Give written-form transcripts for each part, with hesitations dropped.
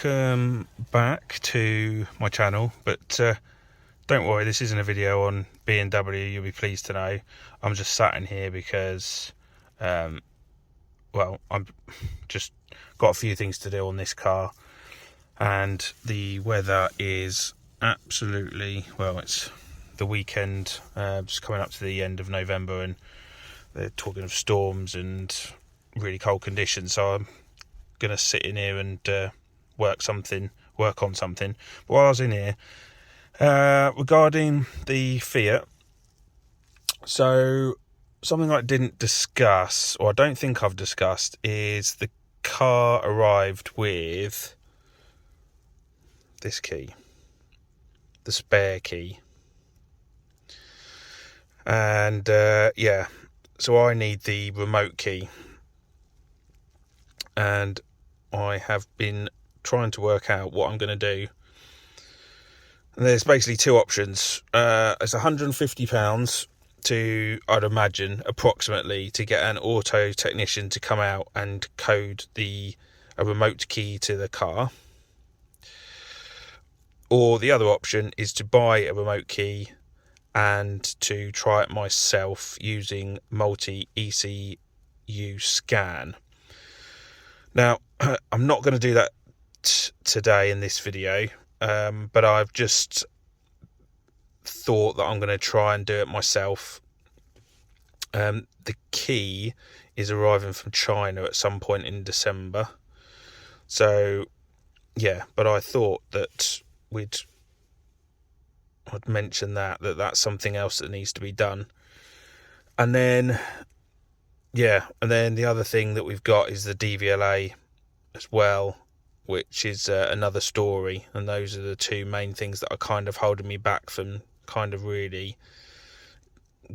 welcome back to my channel, but don't worry, this isn't a video on BMW, you'll be pleased to know. I'm just sat in here because well, I'm just got a few things to do on this car, and the weather is absolutely, well, it's the weekend, just coming up to the end of November, and they're talking of storms and really cold conditions, so I'm gonna sit in here and work on something. But while I was in here, regarding the Fiat, so something I didn't discuss, or I don't think I've discussed, is the car arrived with this key, the spare key, and yeah, so I need the remote key, and I have been trying to work out what I'm going to do. And there's basically two options. It's £150 to, I'd imagine, approximately, to get an auto technician to come out and code a remote key to the car. Or the other option is to buy a remote key and to try it myself using multi-ECU scan. Now, I'm not going to do that today in this video, but I've just thought that I'm going to try and do it myself. The key is arriving from China at some point in December, so yeah, but I thought that I'd mention that's something else that needs to be done. And then the other thing that we've got is the DVLA as well, which is another story, and those are the two main things that are kind of holding me back from kind of really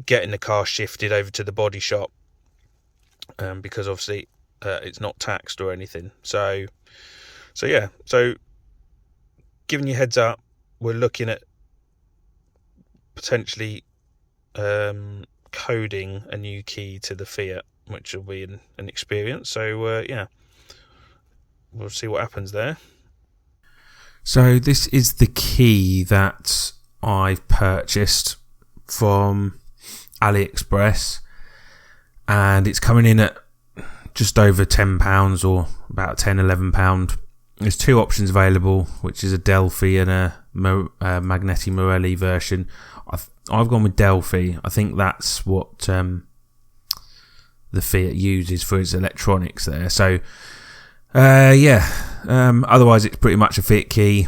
getting the car shifted over to the body shop, because obviously it's not taxed or anything. So giving you heads up, we're looking at potentially coding a new key to the Fiat, which will be an experience. So yeah, we'll see what happens there. So this is the key that I've purchased from AliExpress, and it's coming in at just over £10, or about £10-11. There's two options available, which is a Delphi and a Magneti Marelli version. I've gone with Delphi. I think that's what the Fiat uses for its electronics there. So otherwise it's pretty much a Fiat key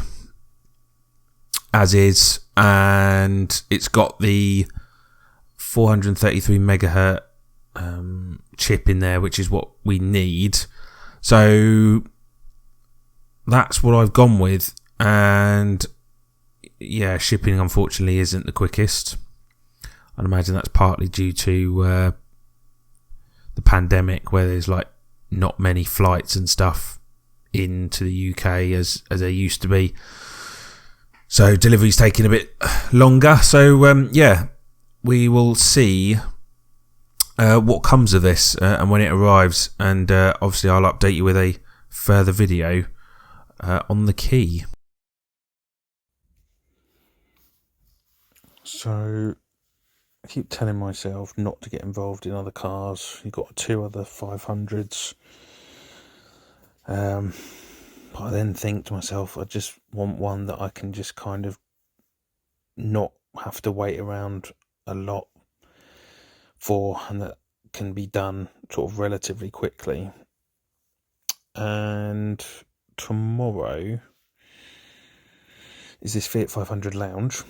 as is, and it's got the 433 megahertz chip in there, which is what we need. So that's what I've gone with, and yeah, shipping unfortunately isn't the quickest. I'd imagine that's partly due to the pandemic, where there's like not many flights and stuff into the UK as there used to be. So delivery's taking a bit longer. So yeah, we will see what comes of this and when it arrives, and obviously I'll update you with a further video on the key. So I keep telling myself not to get involved in other cars. You've got two other 500s. But I then think to myself, I just want one that I can just kind of not have to wait around a lot for, and that can be done sort of relatively quickly. And tomorrow is this Fiat 500 Lounge.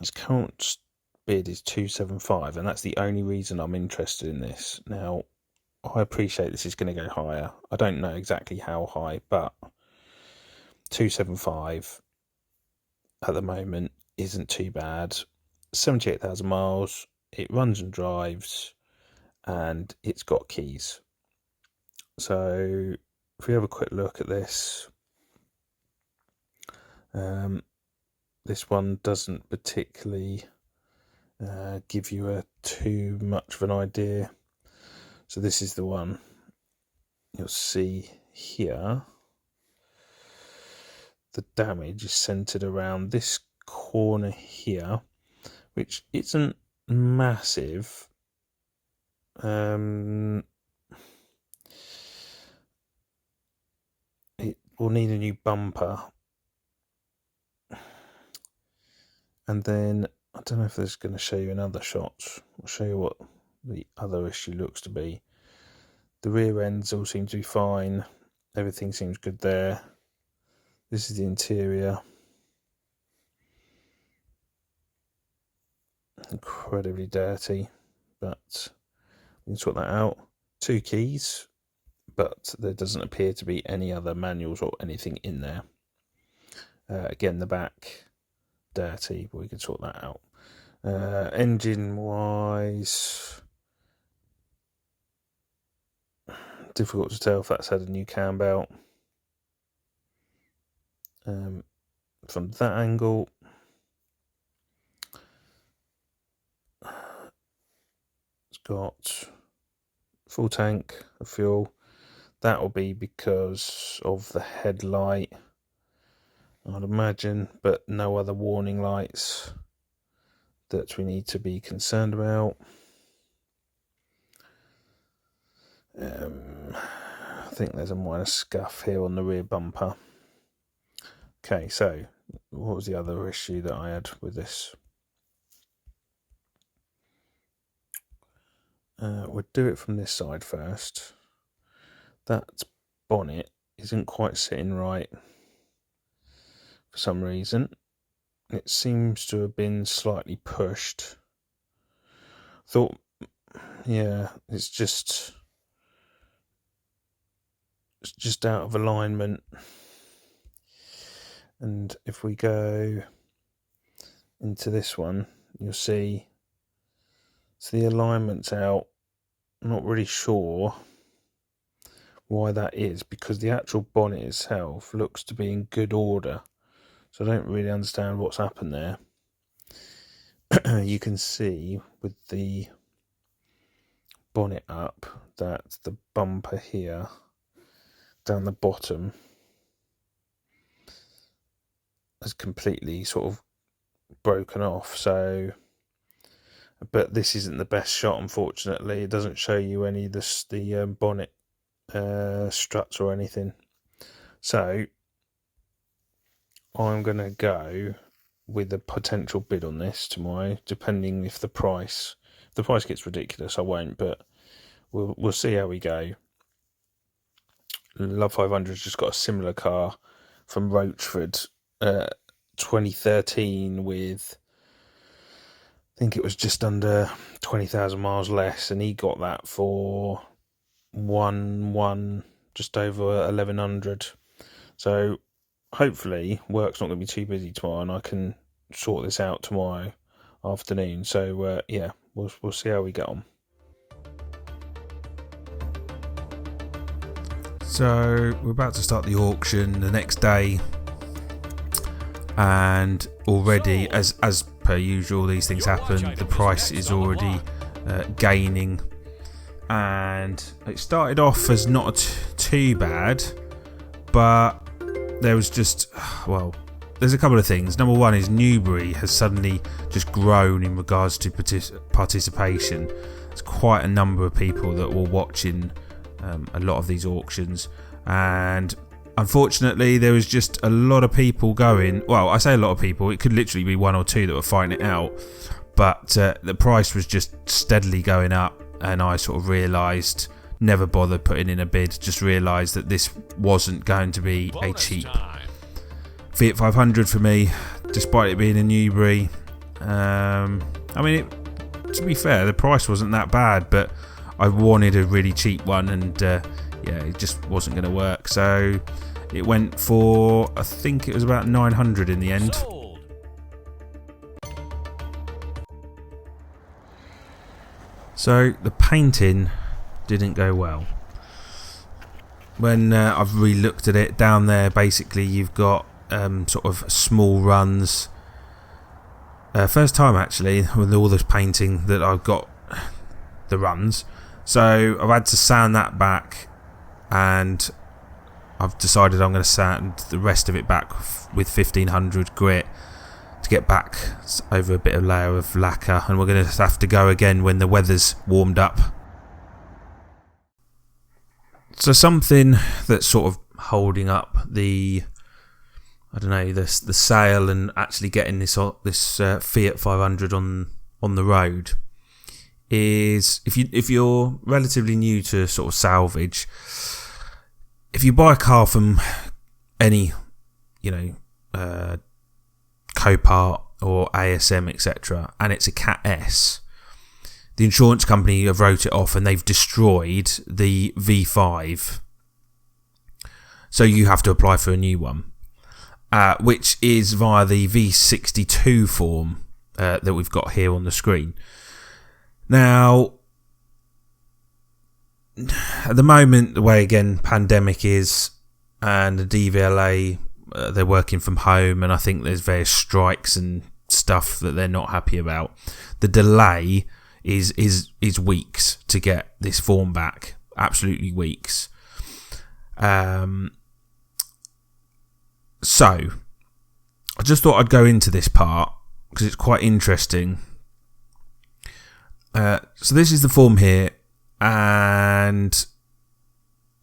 Its current bid is 275, and that's the only reason I'm interested in this. Now, I appreciate this is going to go higher. I don't know exactly how high, but 275 at the moment isn't too bad. 78,000 miles, it runs and drives, and it's got keys. So if we have a quick look at this, this one doesn't particularly give you too much of an idea. So this is the one you'll see here. the damage is centered around this corner here, which isn't massive. It will need a new bumper. And then, I don't know if this is going to show you another shot. I'll show you what the other issue looks to be. The rear ends all seem to be fine. Everything seems good there. This is the interior. Incredibly dirty, but we can sort that out. 2 keys, but there doesn't appear to be any other manuals or anything in there. Again, the back, dirty, but we can sort that out. Engine wise, difficult to tell if that's had a new cam belt. From that angle, it's got full tank of fuel. That will be because of the headlight, I'd imagine, but no other warning lights that we need to be concerned about. I think there's a minor scuff here on the rear bumper. Okay, so what was the other issue that I had with this? We'll do it from this side first. That bonnet isn't quite sitting right for some reason. It seems to have been slightly pushed. Thought, yeah, it's just out of alignment. And if we go into this one, you'll see, so the alignment's out. I'm not really sure why that is, because the actual bonnet itself looks to be in good order. So I don't really understand what's happened there. You can see with the bonnet up that the bumper here down the bottom has completely sort of broken off. So, but this isn't the best shot, unfortunately. It doesn't show you any of the bonnet struts or anything. So I'm going to go with a potential bid on this tomorrow, depending if the price gets ridiculous. I won't, but we'll see how we go. Love 500's just got a similar car from Roachford, 2013, with, I think it was just under 20,000 miles less, and he got that for just over 1,100. So hopefully work's not going to be too busy tomorrow, and I can sort this out tomorrow afternoon. So yeah, we'll see how we get on. So we're about to start the auction the next day, and already, as per usual, these things happen, the price is already gaining, and it started off as not too bad, but there was just, well, there's a couple of things. Number one is Newbury has suddenly just grown in regards to participation. There's quite a number of people that were watching a lot of these auctions, and unfortunately there was just a lot of people going. Well, I say a lot of people, it could literally be 1 or 2 that were fighting it out, but the price was just steadily going up, and I sort of realised, never bothered putting in a bid, just realised that this wasn't going to be a cheap Fiat 500 for me, despite it being a Newbury. I mean, to be fair, the price wasn't that bad, but I wanted a really cheap one, and yeah, it just wasn't going to work. So it went for, I think it was about 900 in the end. So the painting didn't go well. When I've re-looked at it, down there basically you've got sort of small runs. First time actually with all this painting that I've got the runs. So I've had to sand that back, and I've decided I'm going to sand the rest of it back with 1500 grit to get back over a bit of layer of lacquer, and we're going to have to go again when the weather's warmed up. So something that's sort of holding up the sale and actually getting this Fiat 500 on the road is if you're relatively new to sort of salvage. If you buy a car from any, Copart or ASM, etc., and it's a Cat S, the insurance company have wrote it off and they've destroyed the V5. So you have to apply for a new one, which is via the V62 form that we've got here on the screen. Now, at the moment, the way, again, pandemic is, and the DVLA, they're working from home, and I think there's various strikes and stuff that they're not happy about. The delay is weeks to get this form back. Absolutely weeks. So, I just thought I'd go into this part, because it's quite interesting. So this is the form here, and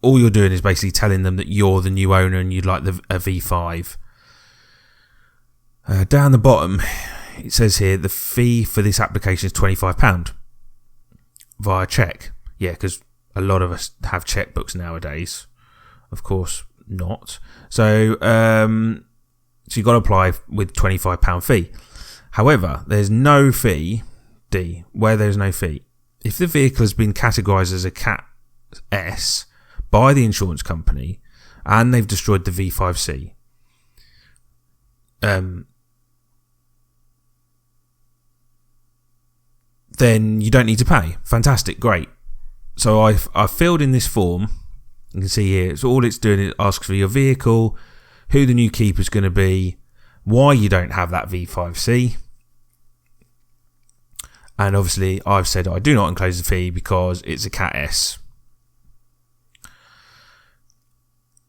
all you're doing is basically telling them that you're the new owner and you'd like a V5. Down the bottom, it says here the fee for this application is £25 via cheque. Yeah, because a lot of us have checkbooks nowadays. Of course not. So you've got to apply with £25 fee. However, there's no fee, where there's no fee. If the vehicle has been categorised as a Cat S by the insurance company and they've destroyed the V5C, then you don't need to pay. Fantastic, great. So I've filled in this form. You can see here, it's all it's doing is asks for your vehicle, who the new keeper is going to be, why you don't have that V5C. And obviously I've said I do not enclose the fee because it's a Cat S.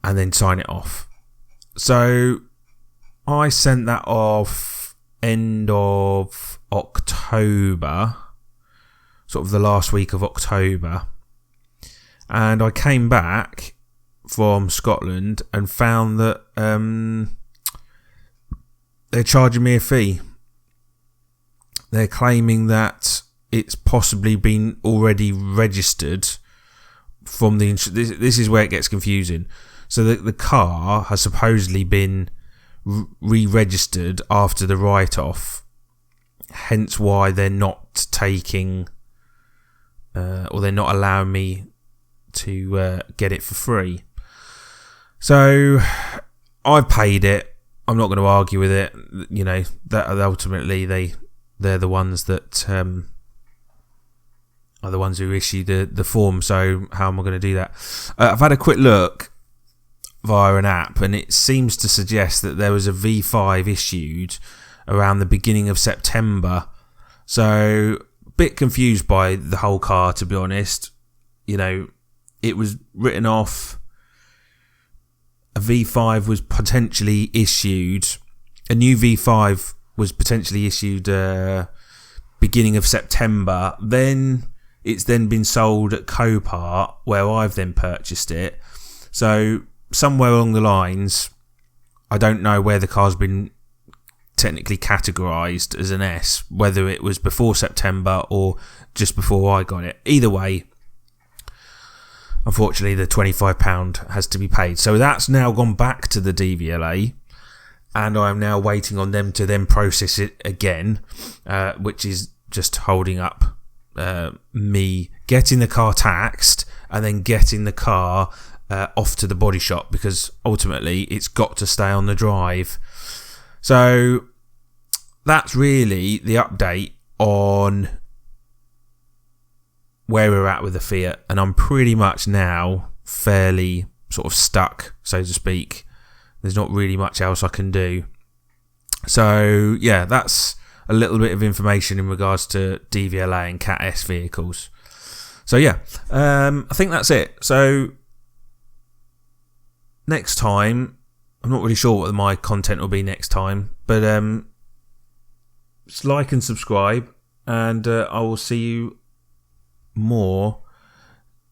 And then sign it off. So I sent that off end of October, sort of the last week of October. And I came back from Scotland and found that they're charging me a fee. They're claiming that it's possibly been already registered from the this is where it gets confusing. So the car has supposedly been re-registered after the write-off, hence why they're not taking or they're not allowing me to get it for free. So I've paid it. I'm not going to argue with it. That ultimately they're the ones that are the ones who issue the form. So how am I going to do that? I've had a quick look via an app, and it seems to suggest that there was a V5 issued around the beginning of September. So a bit confused by the whole car, to be honest. It was written off. A V5 was potentially issued. A new V5 was potentially issued beginning of September. Then it's then been sold at Copart, where I've then purchased it. So somewhere along the lines, I don't know where the car's been technically categorised as an S, whether it was before September or just before I got it. Either way, unfortunately, the £25 has to be paid. So that's now gone back to the DVLA, and I'm now waiting on them to then process it again, which is just holding up me getting the car taxed and then getting the car off to the body shop, because ultimately it's got to stay on the drive. So that's really the update on where we're at with the Fiat, and I'm pretty much now fairly sort of stuck, so to speak. There's not really much else I can do. So yeah, that's a little bit of information in regards to DVLA and Cat S vehicles. So yeah, I think that's it. So next time, I'm not really sure what my content will be next time, but just like and subscribe, and I will see you more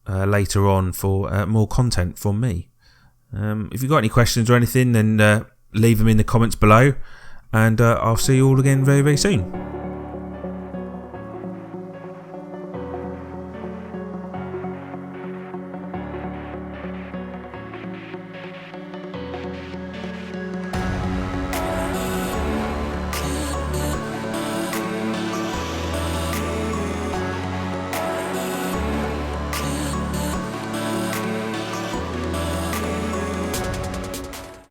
later on for more content from me. If you've got any questions or anything, then leave them in the comments below, and I'll see you all again very, very soon.